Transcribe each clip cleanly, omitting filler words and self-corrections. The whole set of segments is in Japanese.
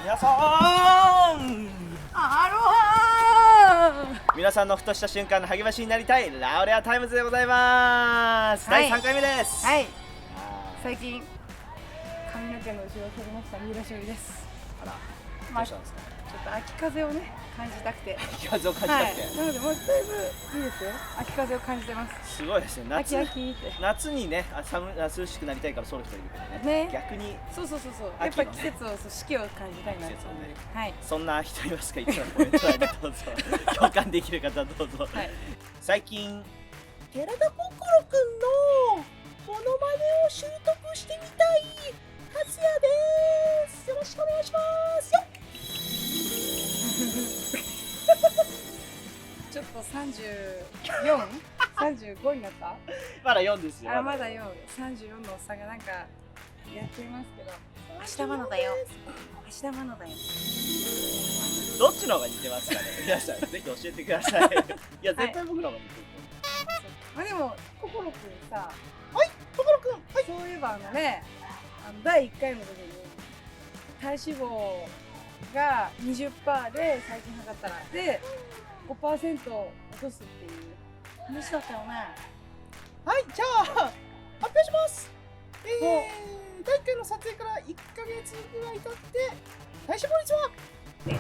皆さんアロハ皆さんのふとした瞬間の励ましになりたいラオレアタイムズでございます、はい、第3回目です。はい、最近髪の毛の後ろを取りました三浦翔です。あら、まあ、どうしたんですか。ちょっと秋風をね感じたくて、秋風を感じたくて、はい、なのでもうだいぶいいですよ。秋風を感じてます。すごいですね。秋秋って夏にね、涼しくなりたいからそういう人いるけどね、逆にそう、やっ秋のねぱ季節を四季を感じたいなっていう、はい、そんな人いますか。いつもコメント欄にどうぞ共感できる方どうぞ、はい、最近寺田心くんのモノマネを習得してみたい達也です。よろしくお願いしますよ。ちょっと34、35になった？まだ4ですよ。あ、まだ4、34のおっさんがなんかやっていますけど、明日マノだよ。明日マノだよ。どっちの方が似てますかね。皆さんぜひ教えてください。いや絶対僕の方が似てる。まあでも心くんさ、はい、心くん、はい、そういえばね、第1回の時に体脂肪が 20% で最近測ったらで 5% 落とすっていう話だったよね。はい、じゃあ発表します。第1回の撮影から1ヶ月ぐらい経って体脂肪率は 0.2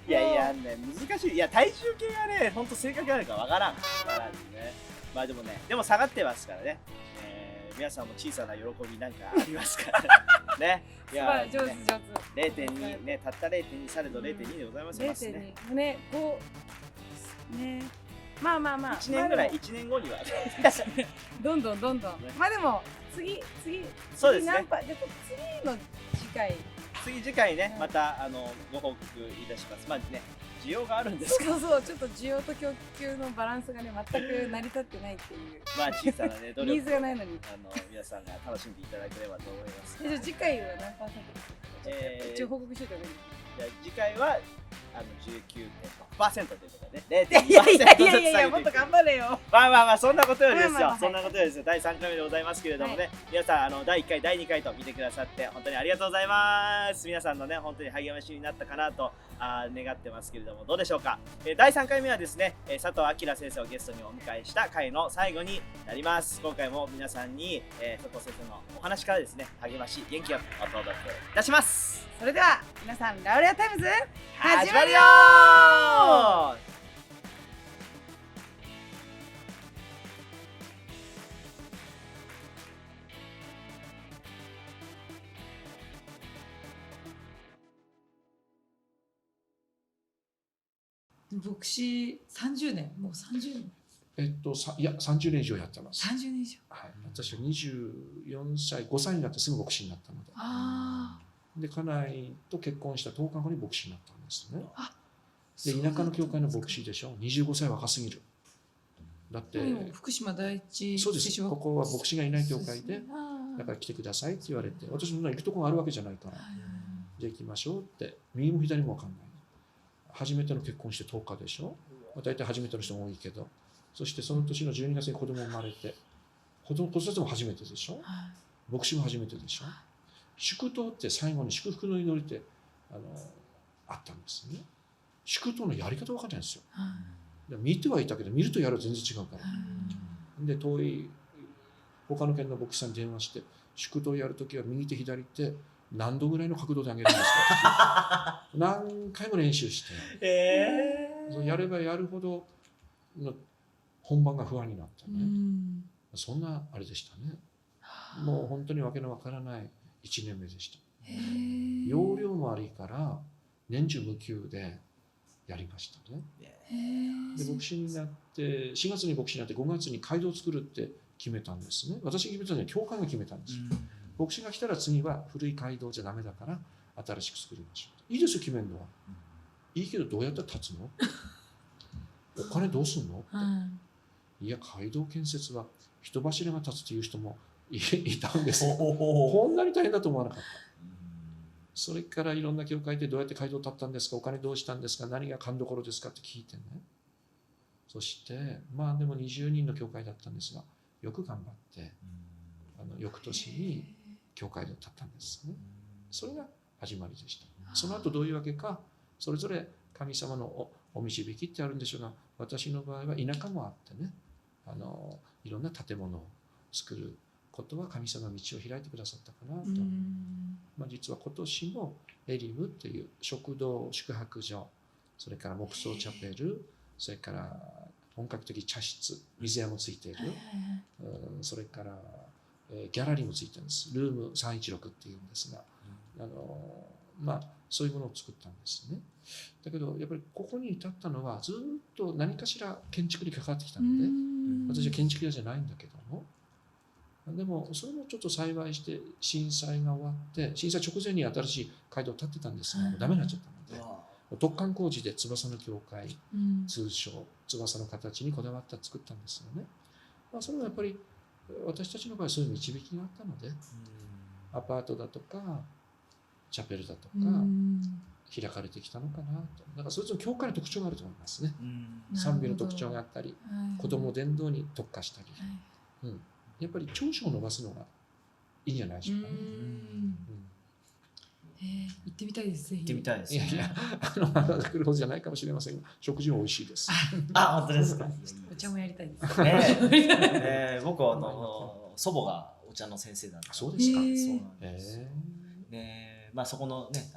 いやいやね、難しい。いや、体重計がね、ほんと正確なのかわからんね。まあでもね、でも下がってますからね。皆さんも小さな喜びなんかありますからね。いや、上手。0.2 ね、たった 0.2 されど 0.2 でございますね。 0.2 ね、5ね、まあ1年ぐらい、1年後にはどんどんまあでもそうですね。次回ね、またご報告いたします。まあね、需要があるんですけど、そうちょっと需要と供給のバランスがね全く成り立ってないっていうまあ小さなね努力ニーズがないのに皆さんが楽しんでいただければと思います。じゃあ次回は何パーセントですか？一応報告しといた方がいい。じゃあ次回は19.6% ということで 0.2% いやもっと頑張れよ。まあそんなことよりですよ。そんなことよりですよ。第3回目でございますけれどもね、皆さん第1回第2回と見てくださって本当にありがとうございます。皆さんのね本当に励ましになったかなと願ってますけれども、どうでしょうか。第3回目はですね、佐藤明先生をゲストにお迎えした回の最後になります。今回も皆さんに佐藤先生のお話からですね、励まし元気よくお届けいたします。それでは皆さん、ラオレアタイムズ始まるよー。牧師30年、もう30年。いや30年以上やってます。30年以上。はい、私は24歳、5歳になってすぐ牧師になったので。で、家内と結婚した10日後に牧師になったんですね。で、田舎の教会の牧師でしょ。25歳若すぎる。だって、福島第一。そうです。ここは牧師がいない教会で、だから来てくださいって言われて、私も行くとこがあるわけじゃないから、じゃあ行きましょうって、右も左も分かんない。初めての結婚して10日でしょ。大体初めての人も多いけど、そしてその年の12月に子供生まれて、子育ても初めてでしょ。牧師も初めてでしょ。祝祷って最後に祝福の祈りってあったんですね。祝祷のやり方分かんないんですよ。見てはいたけど、見るとやると全然違うから。で、遠い他の県の牧師さんに電話して、祝祷やるときは右手左手何度ぐらいの角度で上げるんですかって何回も練習して、やればやるほど本番が不安になったね。そんなあれでしたね。もう本当にわけのわからない1年目でした。容量も悪いから年中無休でやりましたね。で、牧師になって4月に牧師になって5月に街道を作るって決めたんですね。私が決めたのは教会が決めたんです。牧師が来たら次は古い街道じゃダメだから新しく作りましょう。いいですよ、決めるのは。いいけどどうやって立つの？お金どうすんの？いや、街道建設は人柱が立つっていう人もいたんですよ。こんなに大変だと思わなかった。それからいろんな教会でどうやって街道立ったんですか、お金どうしたんですか、何が勘どころですかって聞いてね。そしてまあでも20人の教会だったんですが、よく頑張って翌年に教会で立ったんですね。それが始まりでした。その後どういうわけか、それぞれ神様のお導きってあるんでしょうが、私の場合は田舎もあってね、いろんな建物を作ることは神様が道を開いてくださったかなと。実は今年もエリムという食堂、宿泊所、それから木葬チャペル、それから本格的茶室、水屋もついている、それからギャラリーもついてるんです。ルーム316っていうんですが、そういうものを作ったんですね。だけどやっぱりここに至ったのはずっと何かしら建築に関わってきたので、私は建築屋じゃないんだけども、でもそれもちょっと幸いして震災が終わって、震災直前に新しい街道を建ってたんですが、もうダメになっちゃったので、突貫工事で翼の教会、通称翼の形にこだわって作ったんですよね。それはやっぱり私たちの場合そういう導きがあったので、アパートだとかチャペルだとか開かれてきたのかなと。だからそれぞれ教会の特徴があると思いますね。賛美の特徴があったり、子供伝道に特化したり、やっぱり長所を伸ばすのがいいんじゃないでしょうかね。行ってみたいです。行ってみたいですね。いや来るほどじゃないかもしれませんが、食事も美味しいです。本当ですか。お茶もやりたいです。僕は祖母がお茶の先生だった。そうですか。そうなんです。そこのね、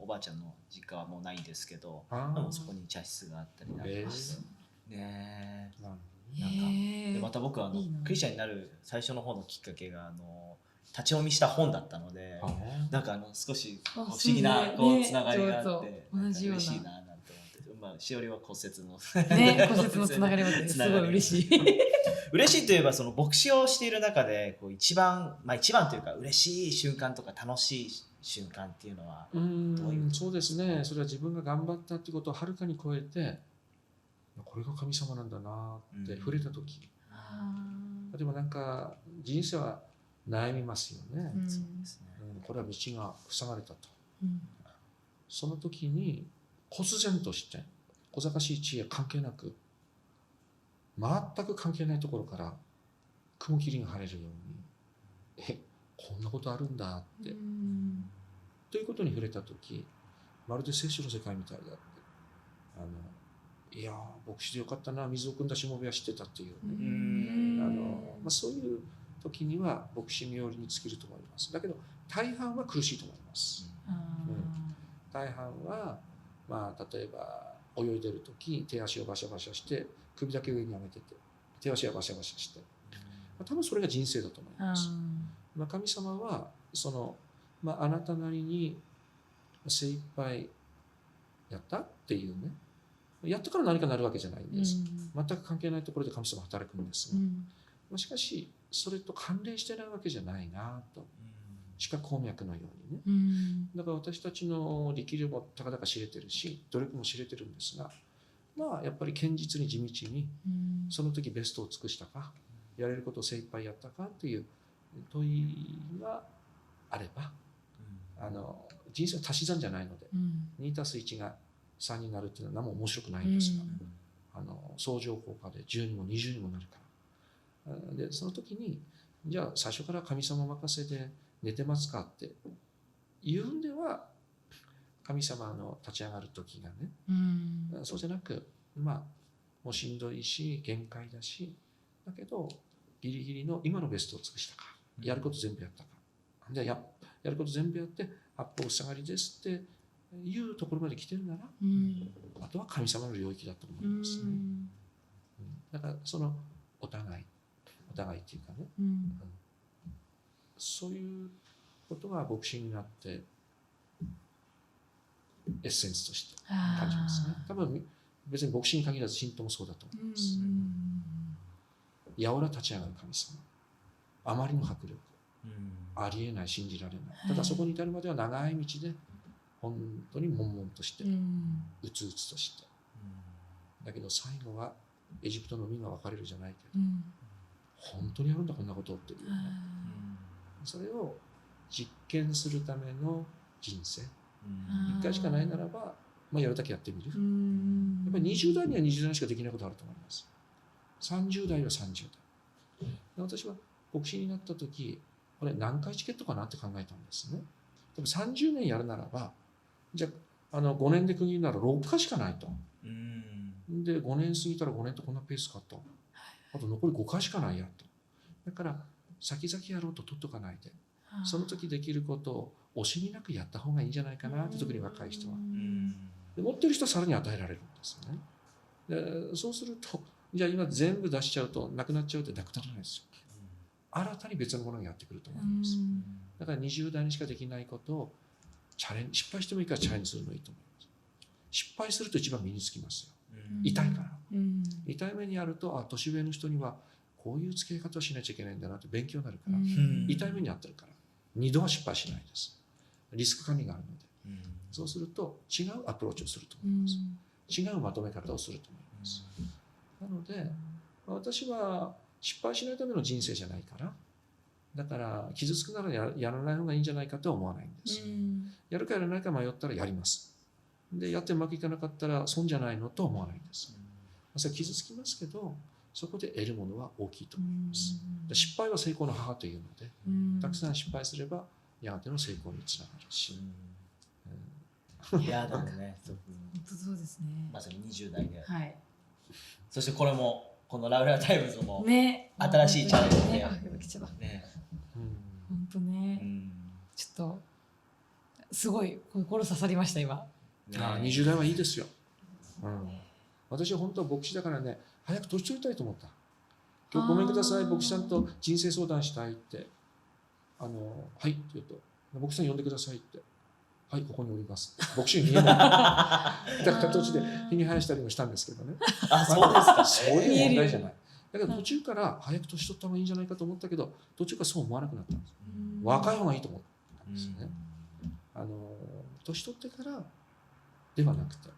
おばあちゃんの実家はもうないんですけど、でもそこに茶室があったりなんかしてね。でまた僕はクリスチャンになる最初の方のきっかけが立ち読みした本だったので、なんか少し不思議なつながりがあって嬉しいななんて思って、しおりは骨折の骨折のつながりまですごい嬉しい。嬉しいといえば、その牧師をしている中で一番というか嬉しい瞬間とか楽しい瞬間っていうのはどういう？そうですね。それは自分が頑張ったっていうことをはるかに超えて、これが神様なんだなって触れた時、でもなんか人生は悩みますよね。これは道が塞がれたと、その時に忽然として小賢しい知恵関係なく、全く関係ないところから雲霧が晴れるように、こんなことあるんだって、ということに触れた時、まるで聖書の世界みたいだって、いや牧師でよかったな、水を汲んだしもべは知ってたっていうね、そういう時には牧師冥利に尽きると思います。だけど大半は苦しいと思います。大半は例えば泳いでる時手足をバシャバシャして首だけ上に上げてて手足はバシャバシャして、多分それが人生だと思います。神様はあなたなりに精一杯やったっていうね、やったから何かなるわけじゃないんです。全く関係ないところで神様は働くんですが、しかしそれと関連してないわけじゃないなと。地下鉱脈のようにね、だから私たちの力量もたかだか知れてるし、努力も知れてるんですが、やっぱり堅実に地道にその時ベストを尽くしたか、やれることを精一杯やったかっていう問いがあれば、人生は足し算じゃないので、2+1 が3になるっていうのは何も面白くないんですが、相乗効果で10にも20にもなるから。でその時にじゃあ最初から神様任せで寝てますかって言うんでは、神様の立ち上がる時がね、そうじゃなく、もうしんどいし限界だし、だけどギリギリの今のベストを尽くしたか、やること全部やったか、じゃあやること全部やって八方塞がりですっていうところまで来てるなら、あとは神様の領域だと思いますね。だからそのお互いっていうかね、そういうことが牧師になってエッセンスとして感じますね。多分別に牧師に限らず信徒もそうだと思います。やおら立ち上がる神様、あまりの迫力、ありえない、信じられない。ただそこに至るまでは長い道で本当に悶々として、うつうつとして、だけど最後はエジプトの海が分かれるじゃないけど、本当にあるんだこんなことっていうね、それを実験するための人生、一回しかないならば、やるだけやってみる。やっぱり20代には20代しかできないことあると思います。30代は30代、私は牧師になった時、これ何回チケットかなって考えたんですね。でも30年やるならば、じゃあ5年で区切るなら6回しかないと。で5年過ぎたら5年とこんなペースかと。あと残り5回しかないやと。だから先々やろうと取っとかないで、その時できることを惜しみなくやった方がいいんじゃないかなって、特に若い人は。で持ってる人はさらに与えられるんですね。でそうすると、じゃあ今全部出しちゃうとなくなっちゃうってなくならないですよ。新たに別のものがやってくると思います。だから20代にしかできないことを失敗してもいいからチャレンジするのがいいと思います。失敗すると一番身につきますよ。痛いから。痛い目にやると、年上の人にはこういう付き合い方をしなきゃいけないんだなって勉強になるから、痛い目にあってるから2度は失敗しないです。リスク管理があるので、そうすると違うアプローチをすると思います。違うまとめ方をすると思います。なので私は失敗しないための人生じゃないから、だから傷つくならやらない方がいいんじゃないかとは思わないんです。やるかやらないか迷ったらやります。でやってうまくいかなかったら損じゃないのとは思わないんです。それは傷つきますけど、そこで得るものは大きいと思います。失敗は成功の母というので、たくさん失敗すればやがての成功につながるし、いやでもね、本当そうですね。まさに20代で、はい。そしてこれもこのラウレアタイムズもね、新しいチャレンジで、ね、本当ね、ちょっとすごい心刺さりました今。20代はいいですよ。私は本当は牧師だからね、早く年取りたいと思った。今日ごめんください、牧師さんと人生相談したいって。はいって言うと、牧師さん呼んでくださいって。はい、ここにおります。牧師に見えない。だから途中で日に生やしたりもしたんですけどね。そうですか。そういう問題じゃない。だから途中から早く年取った方がいいんじゃないかと思ったけど、途中からそう思わなくなったんです。若い方がいいと思ったんですね。年取ってからではなくて、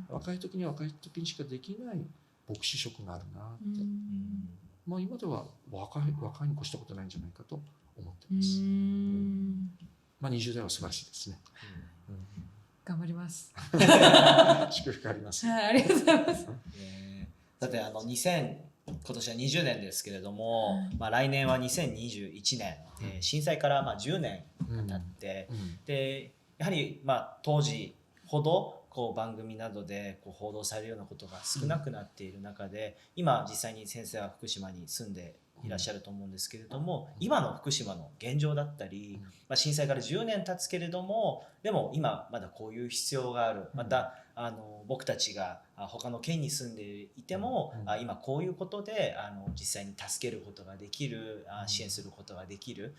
若い時には若い時にしかできない牧師職があるなって、今では若いに越したことないんじゃないかと思ってます。20代は素晴らしいですね。頑張ります。祝福あります。ありがとうございます。だって今年は20年ですけれども、来年は2021年、震災から10年経って、でやはり当時ほど番組などで報道されるようなことが少なくなっている中で、今実際に先生は福島に住んでいらっしゃると思うんですけれども、今の福島の現状だったり、震災から10年経つけれども、でも今まだこういう必要がある、また僕たちが他の県に住んでいても、今こういうことで実際に助けることができる、支援することができる、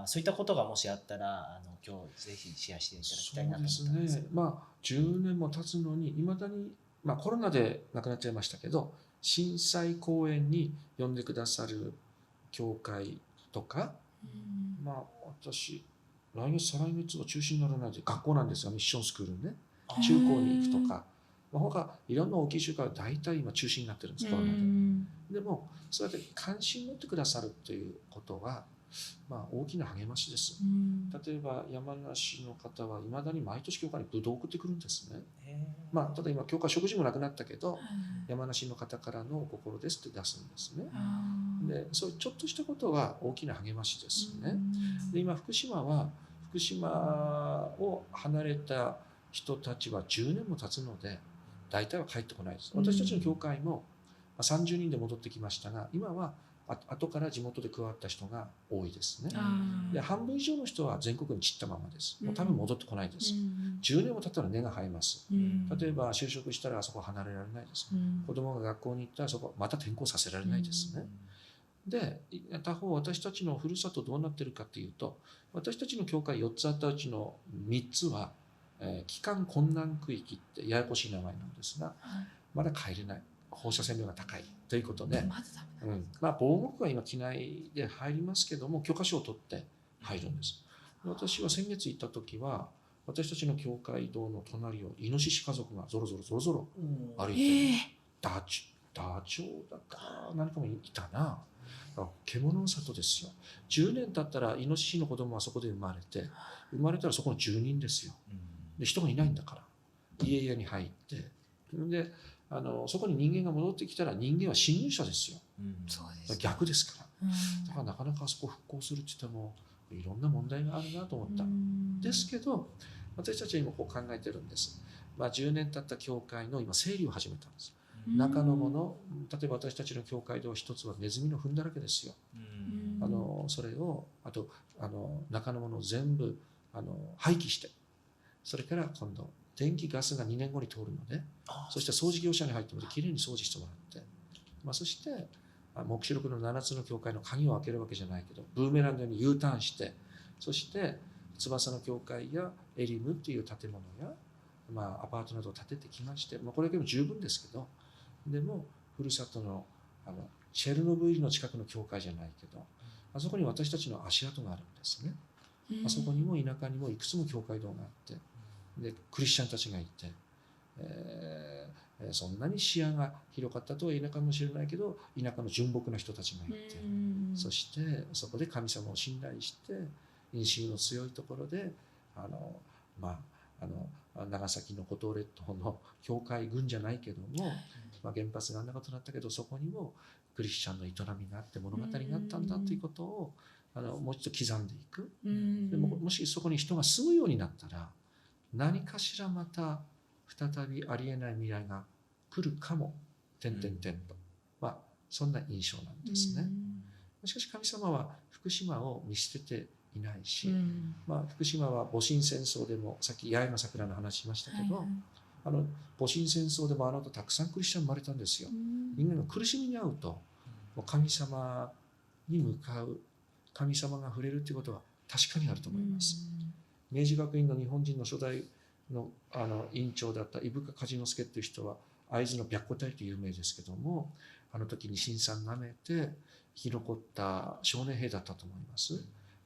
そういったことがもしあったら今日ぜひシェアしていただきたいなと思ってます。そうですね。10年も経つのにいまだに、コロナで亡くなっちゃいましたけど、震災公演に呼んでくださる教会とか、私来月再来月は中止にならないで、学校なんですが、ミッションスクールね、中高に行くとか、他いろんな大きい集会は大体今中止になってるんです、コロナで。でもそうやって関心持ってくださるということは大きな励ましです。例えば山梨の方はいまだに毎年教会にブドウを送ってくるんですね。ただ今教会食事もなくなったけど、山梨の方からのお心ですって出すんですね。でそういうちょっとしたことは大きな励ましですね。で今福島を離れた人たちは10年も経つので大体は帰ってこないです。私たちの教会も30人で戻ってきましたが、今は後から地元で加わった人が多いですね。で半分以上の人は全国に散ったままです。もう多分戻ってこないです。10年も経ったら根が生えます。例えば就職したらあそこ離れられないです。子供が学校に行ったらそこまた転校させられないですね。で他方私たちのふるさとどうなってるかっていうと、私たちの教会4つあったうちの3つは、帰還困難区域ってややこしい名前なんですが、まだ帰れない、放射線量が高いということで、防護服は今機内で入りますけども許可証を取って入るんです。私は先月行った時は私たちの教会堂の隣をイノシシ家族がゾロゾロ歩いて、ダチョウだったか何かもいたな。獣の里ですよ。10年経ったらイノシシの子供はそこで生まれたらそこの住人ですよ。で人がいないんだから家々に入ってでそこに人間が戻ってきたら人間は侵入者ですよ。逆ですから。だからなかなかあそこ復興するって言ってもいろんな問題があるなと思った。ですけど私たちは今こう考えてるんです。10年経った教会の今整理を始めたんです。中のもの、例えば私たちの教会では一つはネズミの糞だらけですよ。それをあと中のものを全部廃棄して、それから今度電気ガスが2年後に通るので、そして掃除業者に入ってもらってきれいに掃除してもらって、そして黙示録の7つの教会の鍵を開けるわけじゃないけどブーメランのように U ターンして、そして翼の教会やエリムっていう建物や、アパートなどを建ててきまして、これだけでも十分ですけど、でもふるさとのチェルノブイリの近くの教会じゃないけど、あそこに私たちの足跡があるんですね。あそこにも田舎にもいくつも教会堂があって、でクリスチャンたちがいて、そんなに視野が広かったとは言えないかもしれないけど、田舎の純朴な人たちがいて、そしてそこで神様を信頼して因習の強いところで長崎の五島列島の教会軍じゃないけども、原発があんなことになったけど、そこにもクリスチャンの営みがあって物語があったんだということをもう一度刻んでいく。でもしそこに人が住むようになったら、何かしらまた再びありえない未来が来るかも、と、そんな印象なんですね。しかし神様は福島を見捨てていないし、福島は戊辰戦争でも、さっき八重の桜の話しましたけど、戊辰戦争でもあの後たくさんクリスチャン生まれたんですよ。人間が苦しみに遭うと、神様に向かう、神様が触れるということは確かにあると思います。明治学院の日本人の初代の院長だった伊深梶之助っていう人は会津の白虎隊と有名ですけども、あの時に辛酸なめて生き残った少年兵だったと思います。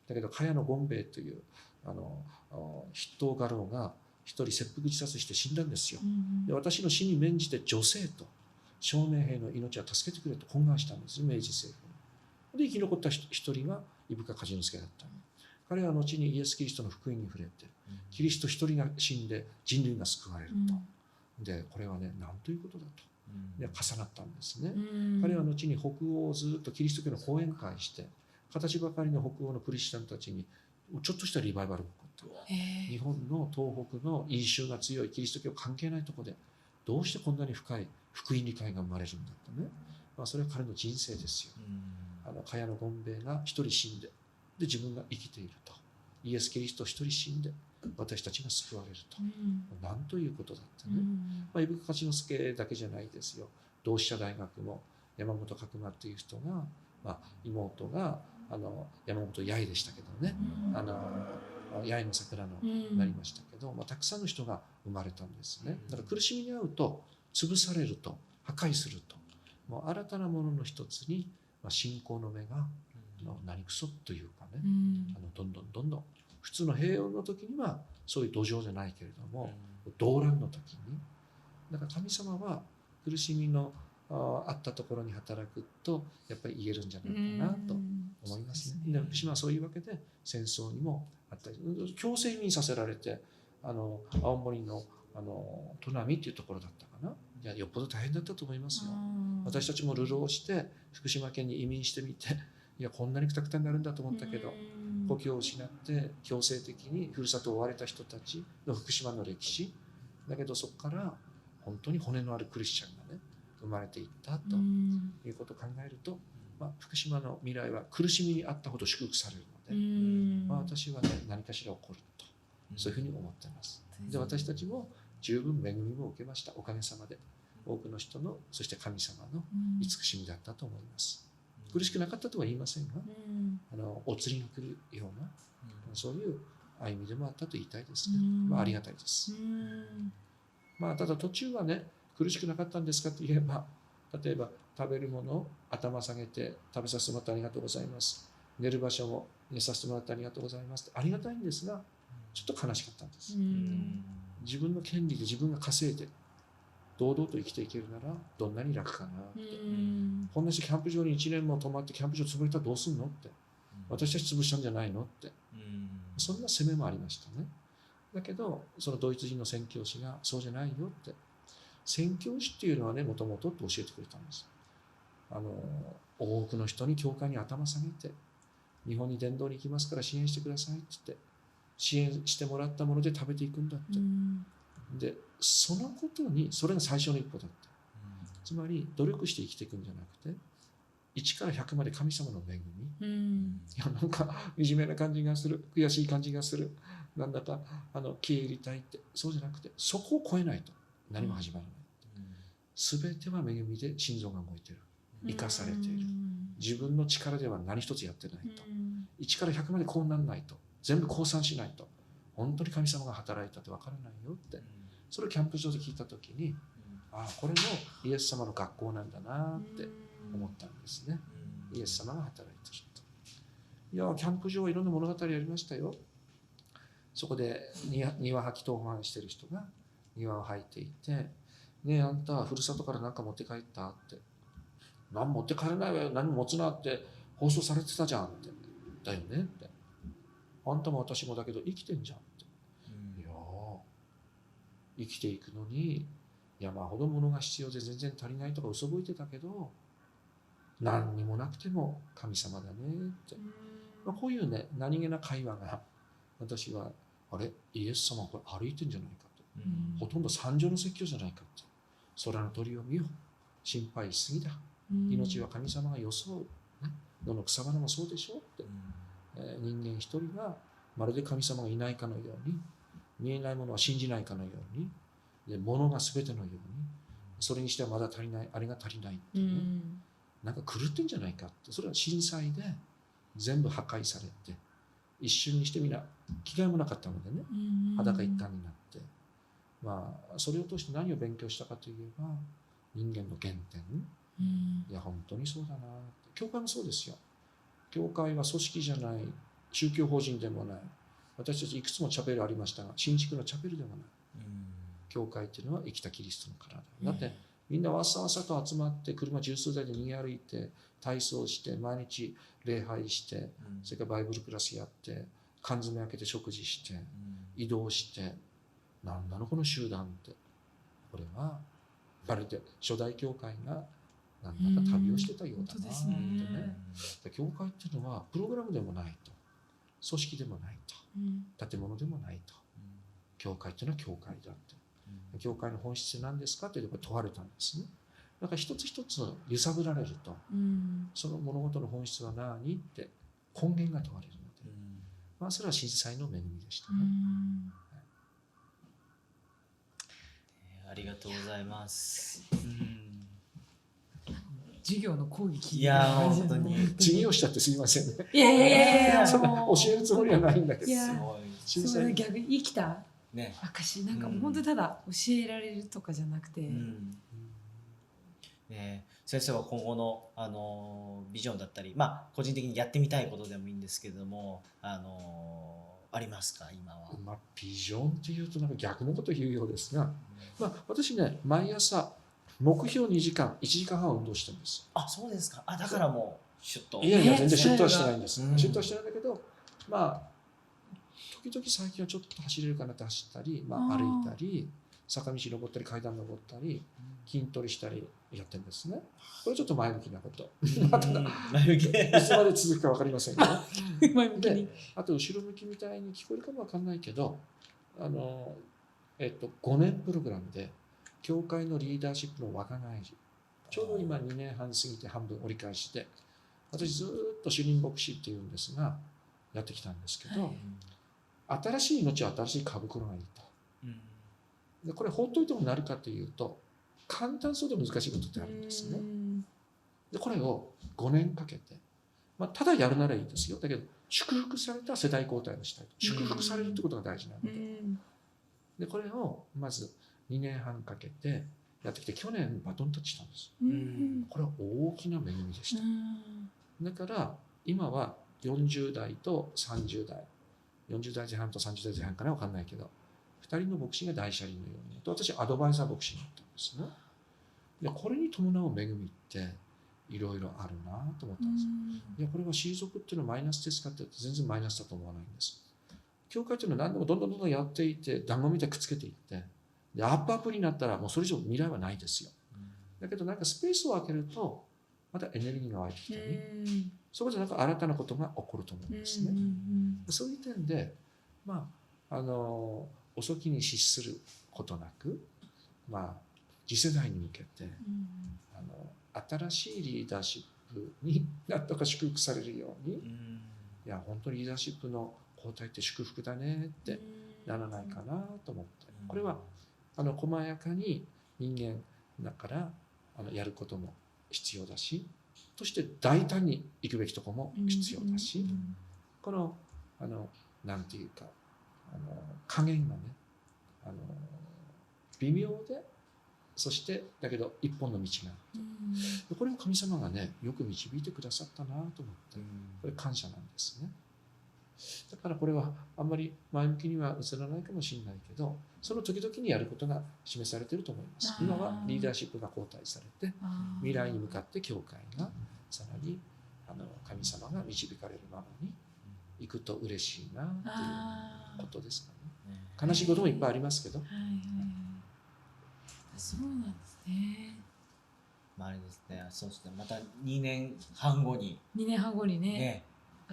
だけど茅野権兵衛という筆頭家老が一人切腹自殺して死んだんですよ。で、私の死に免じて女性と少年兵の命は助けてくれと懇願したんですよ、明治政府に。で、生き残った一人が伊深梶之助だった。彼は後にイエス・キリストの福音に触れて、キリスト一人が死んで人類が救われると。で、これはね、何ということだと。で、重なったんですね。彼は後に北欧をずっとキリスト教の講演会して、形ばかりの北欧のクリスチャンたちにちょっとしたリバイバルが起こった。日本の東北の因習が強いキリスト教関係ないところで、どうしてこんなに深い福音理解が生まれるんだとね。それは彼の人生ですよ。茅野権兵衛が一人死んで、で自分が生きていると。イエス・キリスト一人死んで私たちが救われると。なんということだってね。伊深梶之助だけじゃないですよ。同志社大学も山本角馬っていう人が、妹が山本八重でしたけどね、八重の桜のなりましたけど、たくさんの人が生まれたんですね。だから苦しみに遭うと潰されると破壊すると、もう新たなものの一つに信仰の目が何くそというかね、どんどん普通の平穏の時にはそういう土壌じゃないけれども、動乱の時に、だから神様は苦しみのあったところに働くとやっぱり言えるんじゃないかなと思いますね。で、福島はそういうわけで戦争にもあったり、強制移民させられて青森の砺波っていうところだったかな。いや、よっぽど大変だったと思いますよ。私たちも流浪して福島県に移民してみて、いや、こんなにくたくたになるんだと思ったけど、故郷を失って強制的にふるさとを追われた人たちの福島の歴史だけど、そこから本当に骨のあるクリスチャンがね生まれていったということを考えると、福島の未来は苦しみにあったほど祝福されるので、私はね、何かしら起こると、そういうふうに思っています。で、私たちも十分恵みも受けました。おかげさまで多くの人の、そして神様の慈しみだったと思います。苦しくなかったとは言いませんが、お釣りが来るような、そういう歩みでもあったと言いたいですね。ありがたいです。ただ途中はね、苦しくなかったんですかと言えば、例えば食べるものを頭下げて食べさせてもらってありがとうございます。寝る場所も寝させてもらってありがとうございますってありがたいんですが、ちょっと悲しかったんです。自分の権利で自分が稼いで堂々と生きていけるならどんなに楽かなって。こんな人キャンプ場に1年も泊まってキャンプ場潰れたらどうすんのって。私たち潰したんじゃないのって。そんな責めもありましたね。だけどそのドイツ人の宣教師がそうじゃないよって。宣教師っていうのはね、もともとって教えてくれたんです。多くの人に教会に頭下げて、日本に伝道に行きますから支援してくださいって言って、支援してもらったもので食べていくんだって。で、そのことに、それが最初の一歩だって。つまり、努力して生きていくんじゃなくて、1から100まで神様の恵み。いや、なんか、惨めな感じがする。悔しい感じがする。なんだか、消え入りたいって。そうじゃなくて、そこを超えないと何も始まらない。すべては恵みで心臓が動いている。生かされている。自分の力では何一つやってないと。1から100までこうならないと。全部降参しないと。本当に神様が働いたって分からないよって。それをキャンプ場で聞いたときに、ああ、これもイエス様の学校なんだなって思ったんですね。イエス様が働いてると。いや、キャンプ場はいろんな物語ありましたよ。そこで庭履き当番してる人が庭を履いていて、ねえ、あんたふるさとから何か持って帰ったって。何も持って帰れないわよ、何も持つなって放送されてたじゃんって。だよねって。あんたも私もだけど生きてんじゃんって。いや生きていくのに山ほど物が必要で全然足りないとか嘘吹いてたけど、何にもなくても神様だねって。こういうね、何気な会話が私は、あれ、イエス様これ歩いてんじゃないかと。ほとんど三条の説教じゃないかって。空の鳥を見よう。心配しすぎだ。命は神様が装う。ね、どの草花もそうでしょって。人間一人がまるで神様がいないかのように、見えないものは信じないかのように、で物が全てのように、それにしてはまだ足りない、あれが足りないってね、なんか狂ってんじゃないかって。それは震災で全部破壊されて、一瞬にしてみんな着替えもなかったのでね、裸一貫になって、まあそれを通して何を勉強したかといえば、人間の原点。いや本当にそうだな。教会もそうですよ。教会は組織じゃない、宗教法人でもない。私たちいくつもチャペルありましたが、新築のチャペルでもない。教会っていうのは生きたキリストの体。だってみんなわさわさと集まって車十数台で逃げ歩いて、体操して毎日礼拝して、それからバイブルクラスやって、缶詰開けて食事して、移動して、なんだろこの集団って。これはまるで初代教会がなんだか旅をしてたようだなってね。教会っていうのはプログラムでもないと、組織でもないと、建物でもないと。教会っていうのは教会だって。教会の本質なんですかというと問われたんですね。だから一つ一つ揺さぶられると、その物事の本質は何って根源が問われるので、まあそれは震災の恵みでしたね。ありがとうございます。授業の講義。いや本当に授業しちゃってすいませんね。いやそんな教えるつもりはないんだけど。そう逆に生きたね、証、なんかもう本当にただ教えられるとかじゃなくて、先生は今後のビジョンだったり、まあ個人的にやってみたいことでもいいんですけれども、ありますか今は。まあビジョンっていうとなんか逆のことを言うようですが、まあ私ね毎朝目標2時間1時間半運動してるんです。あ、そうですか。あ、だからもうシュッと。いやいや全然シュッとはしてないんです。シュッとはしてないんだけど、まあ時々最近はちょっと走れるかなって走ったり、まあ、歩いたり坂道登ったり階段登ったり筋トレしたりやってるんですね。これちょっと前向きなこと。ただ前向き。いつまで続くか分かりませんけど。前向きに。あと後ろ向きみたいに聞こえるかも分かんないけど、5年プログラムで教会のリーダーシップの若返り、ちょうど今2年半過ぎて半分折り返して、私ずっと主任牧師っていうんですがやってきたんですけど、新しい命は新しい株袋がいいと。でこれ放っといてもなるかというと簡単そうで難しいことってあるんですね。でこれを5年かけて、まあ、ただやるならいいですよ。だけど祝福された世代交代をしたいと。祝福されるってことが大事なので、これをまず2年半かけてやってきて、去年バトンタッチしたんです。これは大きな恵みでした。だから今は40代と30代、40代前半と30代前半かな、分かんないけど、2人の牧師が大車輪のようにと、私アドバイザー牧師になったんですね。でこれに伴う恵みっていろいろあるなと思ったんです。いやこれは退くっていうのはマイナスですかって全然マイナスだと思わないんです。教会というのは何でもどんどんやっていって団子みたいにくっつけていって、でアップになったらもうそれ以上未来はないですよ。だけどなんかスペースを空けるとまたエネルギーが湧いてきたり、そこでなんか新たなことが起こると思うんですね。そういう点で、遅きに失することなく、次世代に向けて、新しいリーダーシップになんとか祝福されるように、いや本当にリーダーシップの交代って祝福だねってならないかなと思って、これは細やかに人間だからやることも必要だし、そして大胆に行くべきところも必要だし、このなんていうか加減がね微妙で、そしてだけど一本の道があって、これを神様がねよく導いてくださったなと思って、これ感謝なんですね。だからこれはあんまり前向きには映らないかもしれないけど、その時々にやることが示されていると思います。今はリーダーシップが交代されて、未来に向かって教会がさらに神様が導かれるままに行くと嬉しいなということですかね。悲しいこともいっぱいありますけど。そうなんですね。あれですね、そうですね、また2年半後にね、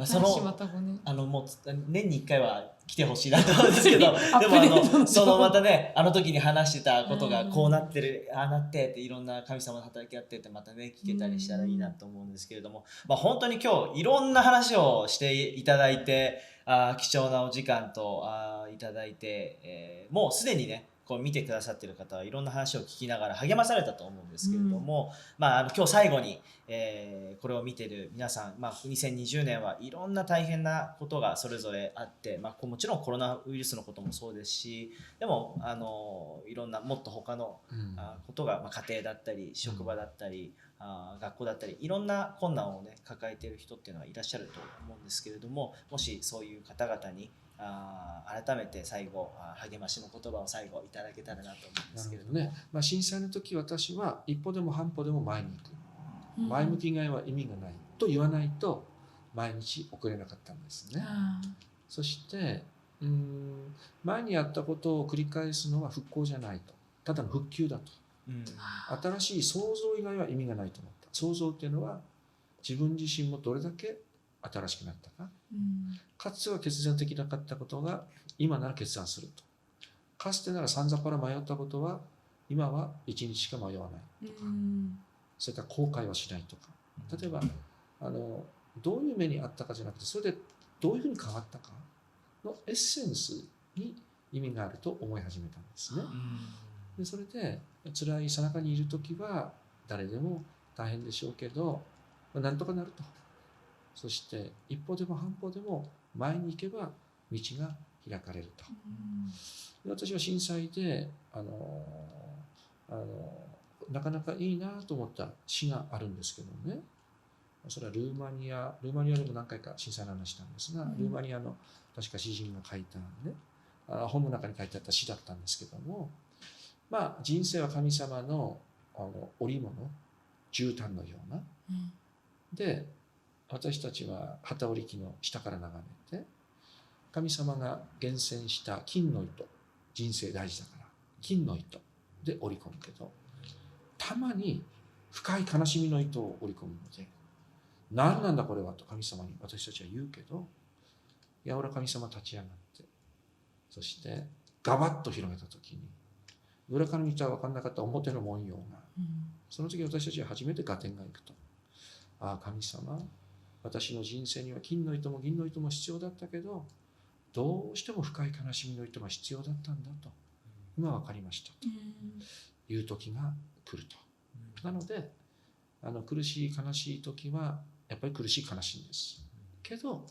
そのまた5年もう年に1回は来てほしいなと思うんですけどでもそのまたね時に話してたことがこうなってる、ああなってっていろんな神様の働きあってってまたね聞けたりしたらいいなと思うんですけれども、本当に今日いろんな話をしていただいて、貴重なお時間といただいて、もうすでにねこう見てくださっている方はいろんな話を聞きながら励まされたと思うんですけれども、今日最後に、これを見ている皆さん、2020年はいろんな大変なことがそれぞれあって、もちろんコロナウイルスのこともそうですし、でもいろんなもっと他のことが、家庭だったり職場だったり、学校だったりいろんな困難をね抱えている人っていうのはいらっしゃると思うんですけれども、もしそういう方々に改めて最後励ましの言葉を最後いただけたらなと思うんですけれども。なるほどね。震災の時私は一歩でも半歩でも前に行く、前向き以外は意味がないと言わないと毎日送れなかったんですね。そして前にやったことを繰り返すのは復興じゃないと、ただの復旧だと、新しい創造以外は意味がないと思った。創造っていうのは自分自身もどれだけ新しくなったか、かつては決断できなかったことが今なら決断すると、かつてならさんざっぱら迷ったことは今は一日しか迷わないとか、それから後悔はしないとか、例えばどういう目にあったかじゃなくて、それでどういうふうに変わったかのエッセンスに意味があると思い始めたんですね。でそれで辛いさなかにいる時は誰でも大変でしょうけど、なんとかなると。そして一歩でも半歩でも前に行けば道が開かれると。で私は震災でなかなかいいなと思った詩があるんですけどね、それはルーマニアでも何回か震災の話したんですが、ルーマニアの確か詩人が書いたね、本の中に書いてあった詩だったんですけども、人生は神様の織物、絨毯のような、で私たちは機織り機の下から眺めて、神様が厳選した金の糸、人生大事だから金の糸で織り込むけど、たまに深い悲しみの糸を織り込むので、何なんだこれはと神様に私たちは言うけど、いや俺は神様立ち上がって、そしてガバッと広げた時に裏から見たら分かんなかった表の文様が、その時私たちは初めて合点がいくと、神様、私の人生には金の糸も銀の糸も必要だったけど、どうしても深い悲しみの糸が必要だったんだと今分かりましたという時が来ると。なので苦しい悲しい時はやっぱり苦しい悲しいんですけど、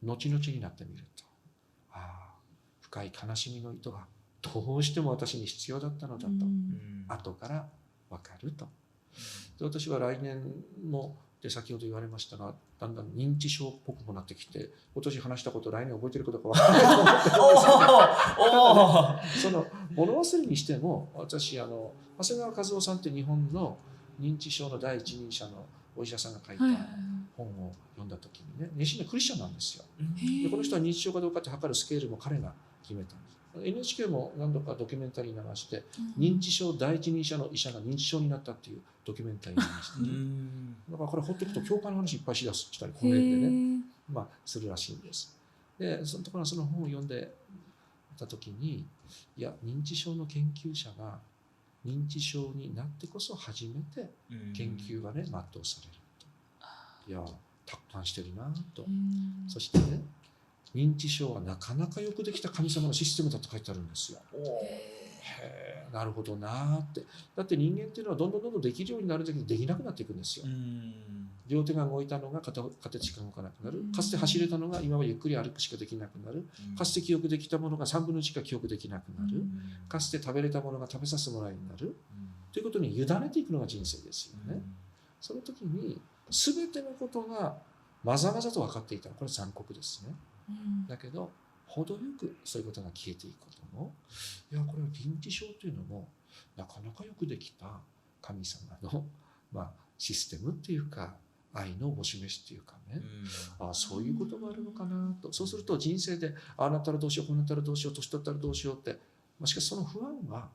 後々になってみると、深い悲しみの糸がどうしても私に必要だったのだと後から分かると。で私は来年もで先ほど言われましたが、だんだん認知症っぽくもなってきて、今年話したこと来年覚えてることか分からないと思ってるんですけど、その物忘れにしても私長谷川一夫さんって日本の認知症の第一人者のお医者さんが書いた本を読んだ時にね、熱心なクリスチャンなんですよ。でこの人は認知症かどうかって測るスケールも彼が決めたんです。NHK も何度かドキュメンタリー流して、認知症第一人者の医者が認知症になったっていうドキュメンタリーにして、だからこれほっとくと教会の話いっぱいしだしたりこの辺でね、するらしいんです。でそのところその本を読んでた時に、いや認知症の研究者が認知症になってこそ初めて研究がね全うされると。いや達観してるなと。そしてね、認知症はなかなかよくできた神様のシステムだと書いてあるんですよ。へえ、なるほどなって。だって人間っていうのはどんどんできるようになるんだけどできなくなっていくんですよ。両手が動いたのが片手しか動かなくなる。かつて走れたのが今はゆっくり歩くしかできなくなる。かつて記憶できたものが3分の1しか記憶できなくなる。かつて食べれたものが食べさせてもらえるようになる。ということに委ねていくのが人生ですよね。その時に全てのことがまざまざと分かっていたらこれ残酷ですね。だけど程よくそういうことが消えていくことも、いやこれは認知症というのもなかなかよくできた神様の、システムっていうか愛のお示しっていうかね、そういうことがあるのかなと。そうすると人生でああなったらどうしよう、こうなったらどうしよう、年取ったらどうしようって、しかしその不安は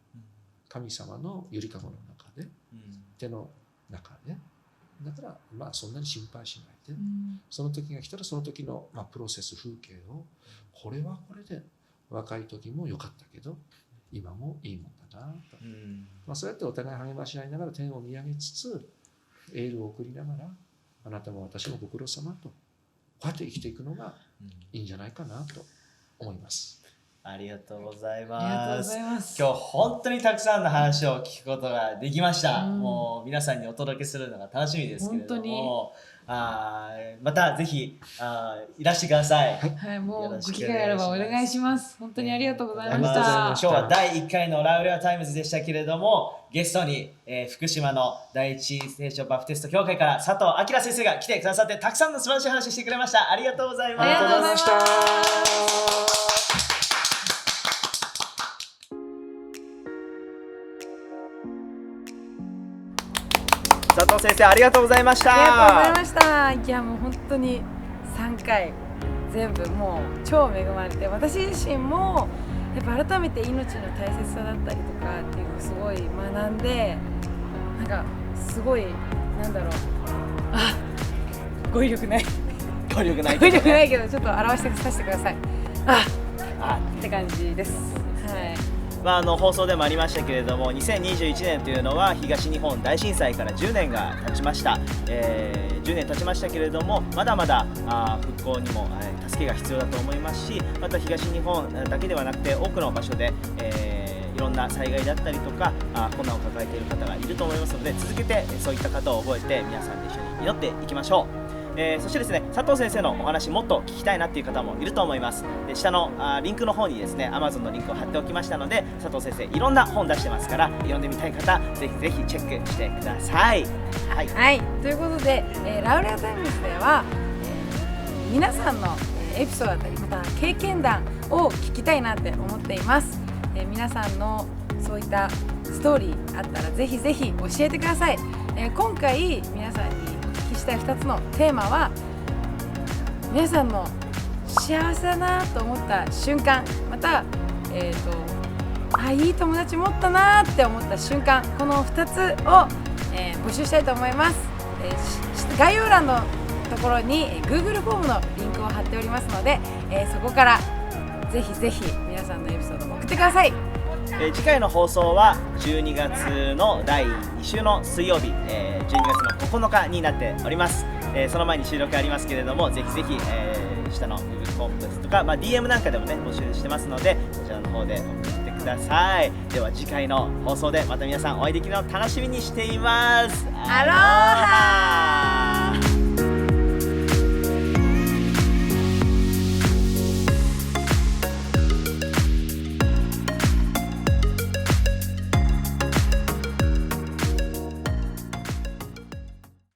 神様のゆりかごの中で、手の中で、だからそんなに心配しないで、その時が来たらその時のプロセス風景を、これはこれで若い時も良かったけど今もいいもんだなと、そうやってお互い励まし合いながら天を見上げつつエールを送りながら、あなたも私もご苦労様とこうやって生きていくのがいいんじゃないかなと思います。ありがとうございます。今日本当にたくさんの話を聞くことができました。もう皆さんにお届けするのが楽しみですけれども、またぜひいらしてください。はい、もうご機会あればお願いします。本当にありがとうございました。今日は第1回のラウレアタイムズでしたけれども、ゲストに、福島の第一聖書バプテスト教会から佐藤明先生が来てくださって、たくさんの素晴らしい話してくれました。ありがとうございます。ありがとうございました。佐藤先生ありがとうございました。ありがとうございました。いやもう本当に3回全部もう超恵まれて、私自身もやっぱ改めて命の大切さだったりとかっていうのをすごい学んで、なんかすごいなんだろう、語彙力ない語彙力ないけどちょっと表してさせてください。って感じです。はい。放送でもありましたけれども、2021年というのは東日本大震災から10年が経ちました。10年経ちましたけれども、まだまだ復興にも助けが必要だと思いますし、また東日本だけではなくて多くの場所で、いろんな災害だったりとか困難を抱えている方がいると思いますので、続けてそういった方を覚えて皆さんで一緒に祈っていきましょう。そしてですね、佐藤先生のお話もっと聞きたいなっていう方もいると思います。で下のリンクの方にですね Amazon のリンクを貼っておきましたので、佐藤先生いろんな本出してますから、読んでみたい方ぜひぜひチェックしてください。はい、ということで、ラウレアタイムズでは、皆さんのエピソードだったりまた経験談を聞きたいなって思っています。皆さんのそういったストーリーあったらぜひぜひ教えてください。今回皆さんにお聞きしたい2つのテーマは、皆さんの幸せだなと思った瞬間、またいい友達持ったなって思った瞬間、この2つを、募集したいと思います。概要欄のところに Google フォームのリンクを貼っておりますので、そこからぜひぜひ皆さんのエピソードを送ってください。次回の放送は12月の第2週の水曜日、12月の9日になっております。その前に収録ありますけれども、ぜひぜひ、下の Google フォームですとか、DM なんかでもね募集してますので、そちらの方で送ってください。では次回の放送でまた皆さんお会いできるのを楽しみにしています。アローハー。